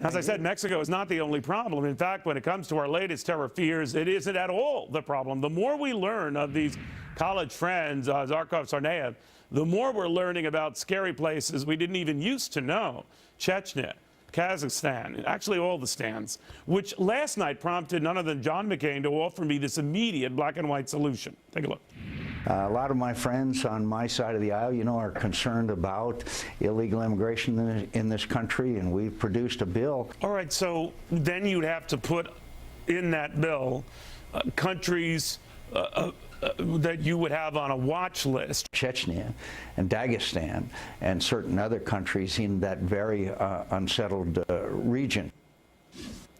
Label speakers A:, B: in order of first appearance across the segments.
A: As I said, Mexico is not the only problem. In fact, when it comes to our latest terror fears, it isn't at all the problem. The more we learn of these college friends, Zarkov, Tsarnaev, the more we're learning about scary places we didn't even used to know. Chechnya, Kazakhstan, actually all the stands, which last night prompted none other than John McCain to offer me this immediate black and white solution. Take a look.
B: A lot of my friends on my side of the aisle, you know, are concerned about illegal immigration in this country, and we've produced a bill.
A: All right, so then you'd have to put in that bill countries that you would have on a watch list.
B: Chechnya and Dagestan and certain other countries in that very unsettled region.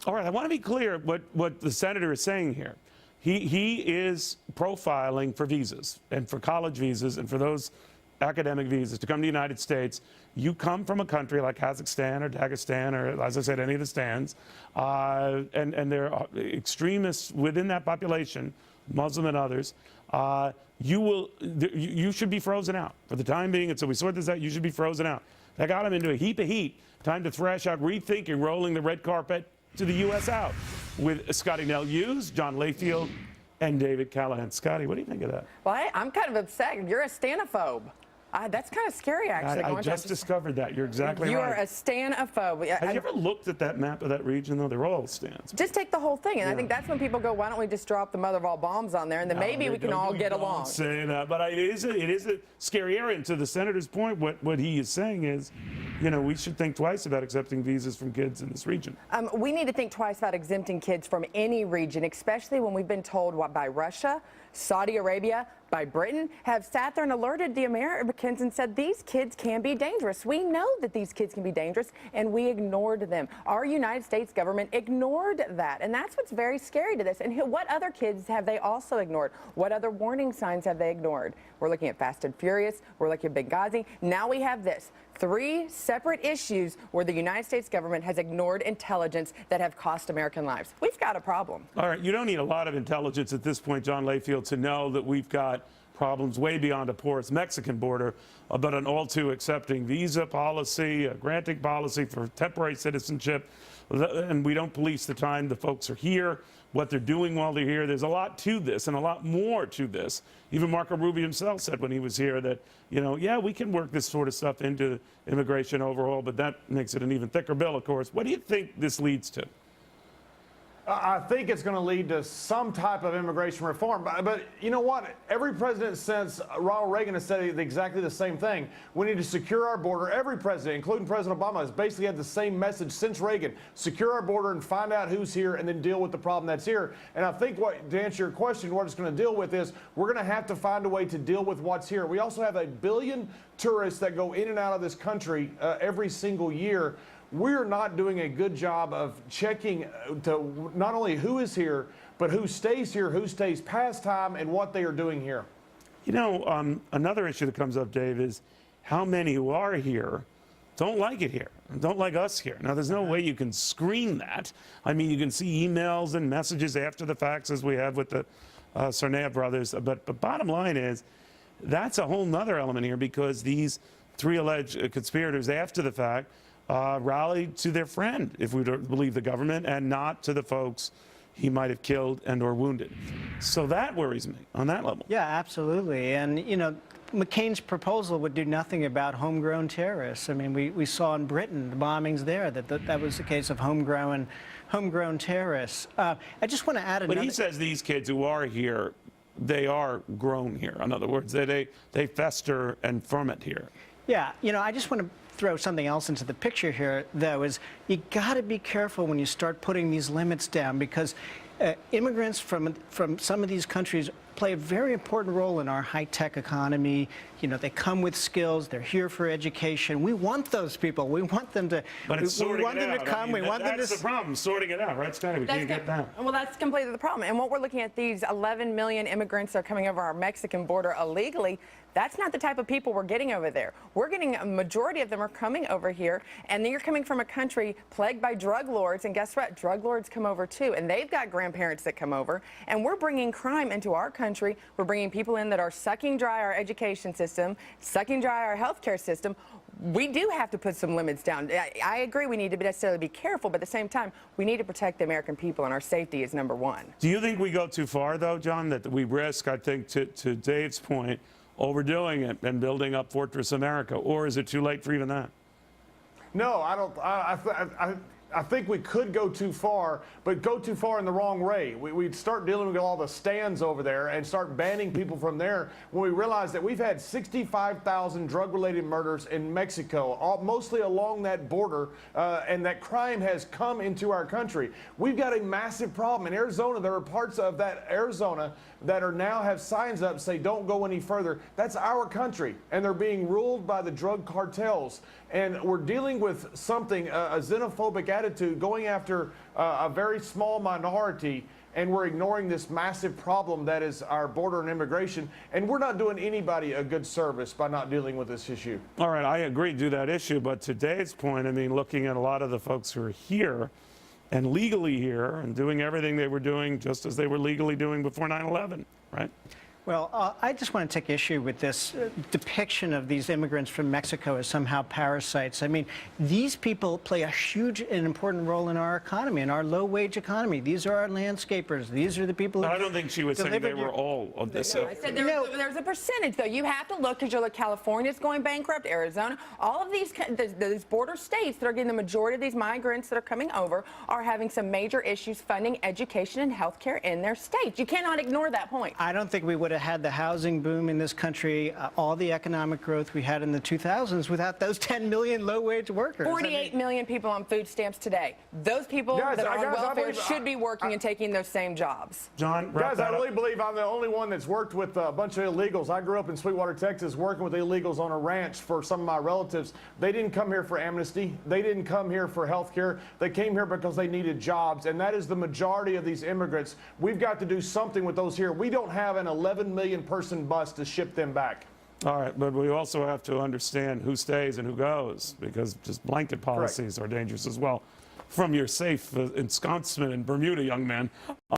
A: All right, I want to be clear what the senator is saying here. He is profiling for visas and for college visas and for those academic visas to come to the United States. You come from a country like Kazakhstan or Dagestan or, as I said, any of the stands, and there are extremists within that population, Muslim and others. You should be frozen out for the time being. And so we sort this out. You should be frozen out. That got him into a heap of heat. Time to thrash out, rethinking, rolling the red carpet to the U.S. out with Scottie Hughes, John Layfield, and David Callahan. Scottie, what do you think of that?
C: Well, I'm kind of upset. You're a stanophobe. That's kind of scary, actually.
A: I just discovered that. You're exactly right.
C: You are a stanophobe.
A: Have you ever looked at that map of that region, though? They're all stands.
C: Just take the whole thing. And I think that's when people go, why don't we just drop the mother of all bombs on there, and then maybe we can all get along.
A: Saying that. But it is a scary area. And to the senator's point, what he is saying is, you know, we should think twice about accepting visas from kids in this region. We
C: need to think twice about exempting kids from any region, especially when we've been told by Russia, Saudi Arabia, by Britain, have sat there and alerted the Americans and said these kids can be dangerous. We know that these kids can be dangerous, and we ignored them. Our United States government ignored that, and that's what's very scary to this. And what other kids have they also ignored? What other warning signs have they ignored? We're looking at Fast and Furious. We're looking at Benghazi. Now we have this. 3 separate issues where the United States government has ignored intelligence that have cost American lives. We've got a problem.
A: All right, you don't need a lot of intelligence at this point, John Layfield, to know that we've got problems way beyond a porous Mexican border, but an all too accepting visa policy, a granting policy for temporary citizenship, and we don't police the time the folks are here, what they're doing while they're here. There's a lot to this and a lot more to this. Even Marco Rubio himself said when he was here that, you know, yeah, we can work this sort of stuff into immigration overall, but that makes it an even thicker bill, of course. What do you think this leads to?
D: I think it's going to lead to some type of immigration reform. But you know what? Every president since Ronald Reagan has said exactly the same thing. We need to secure our border. Every president, including President Obama, has basically had the same message since Reagan. Secure our border and find out who's here and then deal with the problem that's here. And I think to answer your question, what it's going to deal with is we're going to have to find a way to deal with what's here. We also have 1 billion tourists that go in and out of this country every single year. We're not doing a good job of checking to not only who is here, but who stays here, who stays past time, and what they are doing here.
A: You know, another issue that comes up, Dave, is how many who are here don't like it here, don't like us here. Now, there's no way you can screen that. I mean, you can see emails and messages after the facts, as we have with the Tsarnaev brothers. But bottom line is, that's a whole nother element here, because these 3 alleged conspirators after the fact rallied to their friend, if we don't believe the government, and not to the folks he might have killed and or wounded. So that worries me on that level.
E: Yeah, absolutely. And, you know, McCain's proposal would do nothing about homegrown terrorists. I mean, we saw in Britain the bombings there that was the case of homegrown terrorists. I just want to add another.
A: But he says these kids who are here, they are grown here. In other words, they fester and ferment here.
E: Yeah, you know, I just want to throw something else into the picture here, though, is you got to be careful when you start putting these limits down, because immigrants from some of these countries play a very important role in our high-tech economy. You know, they come with skills. They're here for education. We want those people. We want them to.
A: But it's sorting
E: we want
A: it
E: them
A: out.
E: to come.
A: I mean,
E: we want them to.
A: That's the problem. Sorting it out, right, Scottie? We can't get that.
C: Well, that's completely the problem. And what we're looking at, these 11 million immigrants that are coming over our Mexican border illegally. That's not the type of people we're getting over there. We're getting a majority of them are coming over here, and then you're coming from a country plagued by drug lords, and guess what? Drug lords come over too, and they've got grandparents that come over, and we're bringing crime into our country. We're bringing people in that are sucking dry our education system. system, sucking dry our healthcare system. We do have to put some limits down. I agree we need to necessarily be careful, but at the same time, we need to protect the American people, and our safety is number one.
A: Do you think we go too far, though, John, that we risk, I think, to Dave's point, overdoing it and building up Fortress America? Or is it too late for even that?
D: No, I don't. I think we could go too far, but go too far in the wrong way. We'd start dealing with all the stands over there and start banning people from there when we realize that we've had 65,000 drug-related murders in Mexico, mostly along that border, and that crime has come into our country. We've got a massive problem. In Arizona, there are parts of that Arizona that are now have signs up say don't go any further. That's our country, and they're being ruled by the drug cartels. And we're dealing with something, a xenophobic attitude, going after a very small minority, and we're ignoring this massive problem that is our border and immigration. And we're not doing anybody a good service by not dealing with this issue.
A: All right, I agree to that issue, but to Dave's point, I mean, looking at a lot of the folks who are here and legally here and doing everything they were doing just as they were legally doing before 9/11, right?
E: Well, I just want to take issue with this depiction of these immigrants from Mexico as somehow parasites. I mean, these people play a huge and important role in our economy, in our low-wage economy. These are our landscapers. These are the people who
A: I don't think she was saying they were all of this.
C: I said there's a percentage, though. You have to look, because you're like California's going bankrupt, Arizona, all of these border states that are getting the majority of these migrants that are coming over are having some major issues funding education and health care in their states. You cannot ignore that point.
E: I don't think we would have had the housing boom in this country, all the economic growth we had in the 2000s without those 10 million low-wage workers.
C: 48 million people on food stamps today. Those people that are on welfare should be working and taking those same jobs.
A: John,
D: guys, I really believe I'm the only one that's worked with a bunch of illegals. I grew up in Sweetwater, Texas, working with illegals on a ranch for some of my relatives. They didn't come here for amnesty. They didn't come here for health care. They came here because they needed jobs, and that is the majority of these immigrants. We've got to do something with those here. We don't have an 11 million person bus to ship them back.
A: All right, but we also have to understand who stays and who goes, because just blanket policies are dangerous as well. From your safe ensconcement in Bermuda, young man.